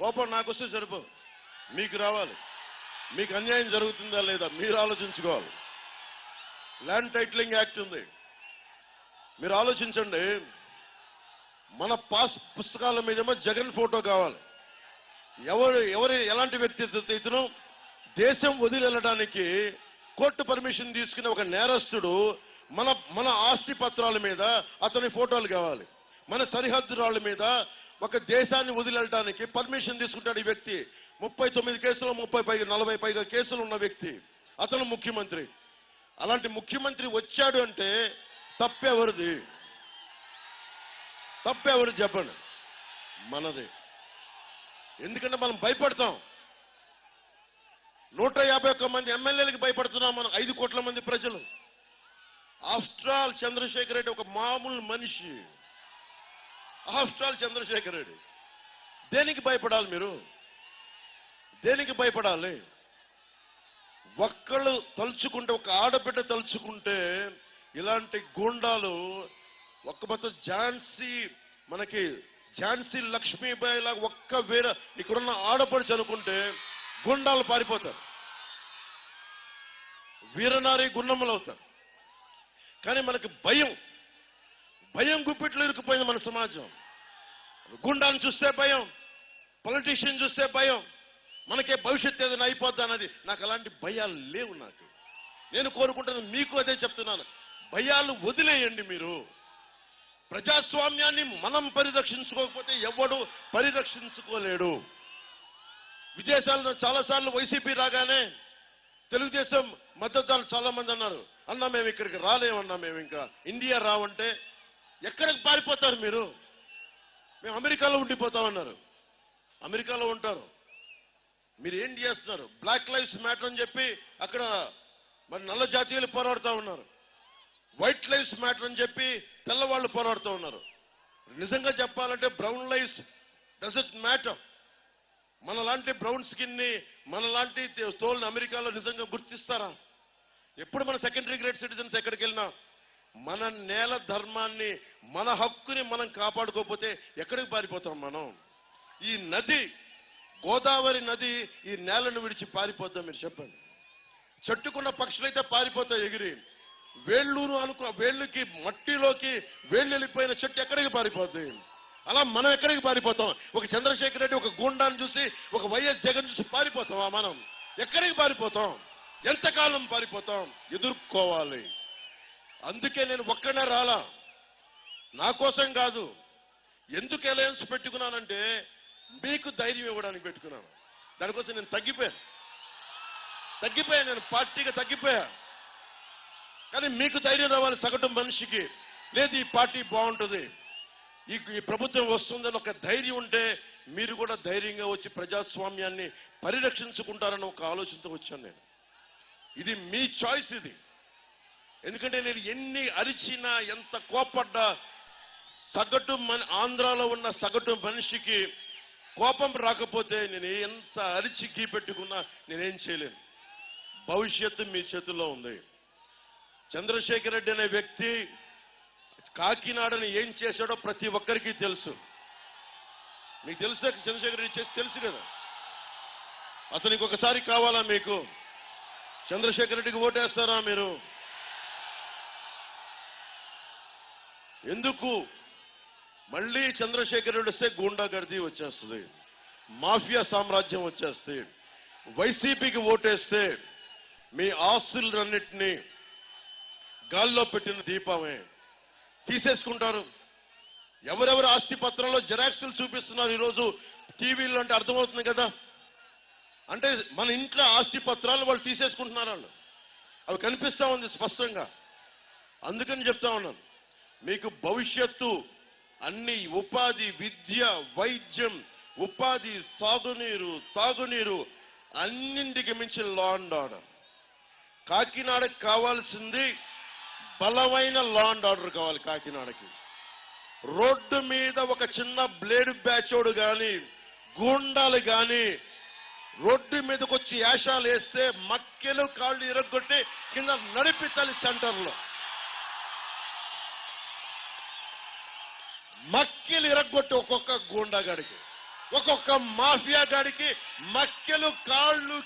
కోపం నాకు వస్తే సరిపోదు, మీకు రావాలి. మీకు అన్యాయం జరుగుతుందా లేదా మీరు ఆలోచించుకోవాలి. ల్యాండ్ టైటిలింగ్ యాక్ట్ ఉంది, మీరు ఆలోచించండి. మన పాస్ పుస్తకాల మీదేమో జగన్ ఫోటో కావాలి. ఎవరు ఎలాంటి వ్యక్తి ఇతను? దేశం వదిలి వెళ్ళడానికి కోర్టు పర్మిషన్ తీసుకునే ఒక నేరస్తుడు మన ఆస్తి పత్రాల మీద అతని ఫోటోలు కావాలి. మన సరిహద్దు రాళ్ల మీద ఒక దేశాన్ని వదిలి వెళ్ళడానికి పర్మిషన్ తీసుకుంటాడు ఈ వ్యక్తి. 39 కేసులు, 40 పైగా కేసులు ఉన్న వ్యక్తి, అతను ముఖ్యమంత్రి. అలాంటి ముఖ్యమంత్రి వచ్చాడు అంటే తప్పెవరిది? తప్పెవరు చెప్పండి? మనది. ఎందుకంటే మనం భయపడతాం. 151 మంది ఎమ్మెల్యేలకు భయపడుతున్నాం మనం, 5 కోట్ల మంది ప్రజలు. ఆఫ్టర్ ఆల్ చంద్రశేఖర్ రెడ్డి ఒక మామూలు మనిషి. After all Chandrasekhar Reddy. దేనికి భయపడాలి మీరు? దేనికి భయపడాలి? ఒక్కళ్ళు తలుచుకుంటే, ఒక ఆడబిడ్డ తలుచుకుంటే ఇలాంటి గూండాలు ఒక్క మొత్తం మనకి ఝాన్సీ లక్ష్మీబాయి లాగా ఒక్క వేరే ఇక్కడున్న ఆడపడుచు అనుకుంటే గుండాలు పారిపోతారు, వీరనారి గున్నమ్మలు అవుతారు. కానీ మనకి భయం గుప్పిట్లో ఇరుక్కుపోయింది మన సమాజం. గుండాన్ని చూస్తే భయం, పొలిటీషియన్ చూస్తే భయం, మనకే భవిష్యత్తు ఏదైనా అయిపోద్దా అన్నది. నాకు అలాంటి భయాలు లేవు. నేను కోరుకుంటున్నది మీకు అదే చెప్తున్నాను, భయాలు వదిలేయండి. మీరు ప్రజాస్వామ్యాన్ని మనం పరిరక్షించుకోకపోతే ఎవడు పరిరక్షించుకోలేడు. విదేశాల్లో చాలాసార్లు వైసీపీ రాగానే తెలుగుదేశం మద్దతుదారులు చాలా మంది అన్నారు, అన్నా మేము ఇక్కడికి రాలేమన్నా, మేము ఇంకా ఇండియా రావంటే ఎక్కడికి పారిపోతారు మీరు? మేము అమెరికాలో ఉండిపోతామన్నారు. అమెరికాలో ఉంటారు, మీరు ఏం చేస్తున్నారు? బ్లాక్ లైవ్స్ మ్యాటర్ అని చెప్పి అక్కడ మరి నల్ల జాతీయులు పోరాడుతూ ఉన్నారు, వైట్ లైవ్స్ మ్యాటర్ అని చెప్పి తెల్లవాళ్ళు పోరాడుతూ ఉన్నారు. నిజంగా చెప్పాలంటే బ్రౌన్ లైవ్స్ డజంట్ మ్యాటర్. మనలాంటి బ్రౌన్ స్కిన్ ని, మనలాంటి తోల్ని అమెరికాలో నిజంగా గుర్తిస్తారా? ఎప్పుడు మన సెకండరీ గ్రేడ్ సిటిజన్స్ ఎక్కడికి వెళ్ళినా మన నేల ధర్మాన్ని, మన హక్కుని మనం కాపాడుకోకపోతే ఎక్కడికి పారిపోతాం మనం? ఈ నది, గోదావరి నది ఈ నేలను విడిచి పారిపోతాం? మీరు చెప్పండి. చెట్టుకున్న పక్షులైతే పారిపోతాయి ఎగిరి. వేళ్ళకి మట్టిలోకి వేళ్ళు వెళ్ళిపోయిన చెట్టు ఎక్కడికి పారిపోద్ది? అలా మనం ఎక్కడికి పారిపోతాం? ఒక చంద్రశేఖర్ రెడ్డి, ఒక గూండాన్ని చూసి, ఒక వైఎస్ జగన్ చూసి పారిపోతామా మనం? ఎక్కడికి పారిపోతాం? ఎంతకాలం పారిపోతాం? ఎదుర్కోవాలి. అందుకే నేను ఒక్కడే రాలా, నా కోసం కాదు. ఎందుకు అలయన్స్ పెట్టుకున్నానంటే మీకు ధైర్యం ఇవ్వడానికి పెట్టుకున్నాను. దానికోసం నేను తగ్గిపోయాను, నేను పార్టీగా తగ్గిపోయా. కానీ మీకు ధైర్యం రావాలి సగటు మనిషికి. లేదు ఈ పార్టీ బాగుంటుంది, ఈ ప్రభుత్వం వస్తుందని ఒక ధైర్యం ఉంటే మీరు కూడా ధైర్యంగా వచ్చి ప్రజాస్వామ్యాన్ని పరిరక్షించుకుంటారని ఒక ఆలోచనతో వచ్చాను నేను. ఇది మీ చాయిస్ ఇది. ఎందుకంటే నేను ఎన్ని అరిచినా, ఎంత కోపడ్డా, సగటు ఆంధ్రాలో ఉన్న సగటు మనిషికి కోపం రాకపోతే నేను ఎంత అరిచి గీ పెట్టుకున్నా నేనేం చేయలేను. భవిష్యత్తు మీ చేతుల్లో ఉంది. చంద్రశేఖర్ రెడ్డి అనే వ్యక్తి కాకినాడని ఏం చేశాడో ప్రతి ఒక్కరికి తెలుసు. మీకు తెలుసా? చంద్రశేఖర్ రెడ్డి చేసి తెలుసు కదా. అతనికి ఒకసారి కావాలా మీకు? చంద్రశేఖర్ రెడ్డికి ఓటేస్తారా మీరు? ఎందుకు? మళ్ళీ చంద్రశేఖర్ రెడ్డి వస్తే గూండాగర్దీ వచ్చేస్తుంది, మాఫియా సామ్రాజ్యం వచ్చేస్తుంది. వైసీపీకి ఓటేస్తే మీ ఆస్తులన్నింటినీ గాల్లో పెట్టిన దీపమే తీసేసుకుంటారు. ఎవరెవరు ఆస్తి పత్రంలో జిరాక్సులు చూపిస్తున్నారు ఈరోజు టీవీలో అంటే అర్థమవుతుంది కదా. అంటే మన ఇంట్లో ఆస్తి పత్రాలు వాళ్ళు తీసేసుకుంటున్నారు, వాళ్ళు అవి కనిపిస్తా ఉంది స్పష్టంగా. అందుకని చెప్తా ఉన్నాను, మీకు భవిష్యత్తు అన్ని ఉపాధి, విద్య, వైద్యం, ఉపాధి, సాగునీరు, తాగునీరు అన్నింటికి మించి లా అండ్ ఆర్డర్. కాకినాడకి కావాల్సింది బలమైన లా అండ్ ఆర్డర్ కావాలి. కాకినాడకి రోడ్డు మీద ఒక చిన్న బ్లేడ్ బ్యాచోడు గాని, గూండాలు గాని రోడ్డు మీదకి వచ్చి యాషాలు వేస్తే మక్కెలు కాళ్ళు ఇరగొట్టి కింద నడిపించాలి. సెంటర్లో మక్కెలు ఇరగొట్టి ఒక్కొక్క గూండాగాడికి ఒక్కొక్క మాఫియా గాడికి మక్కెలు కాళ్ళు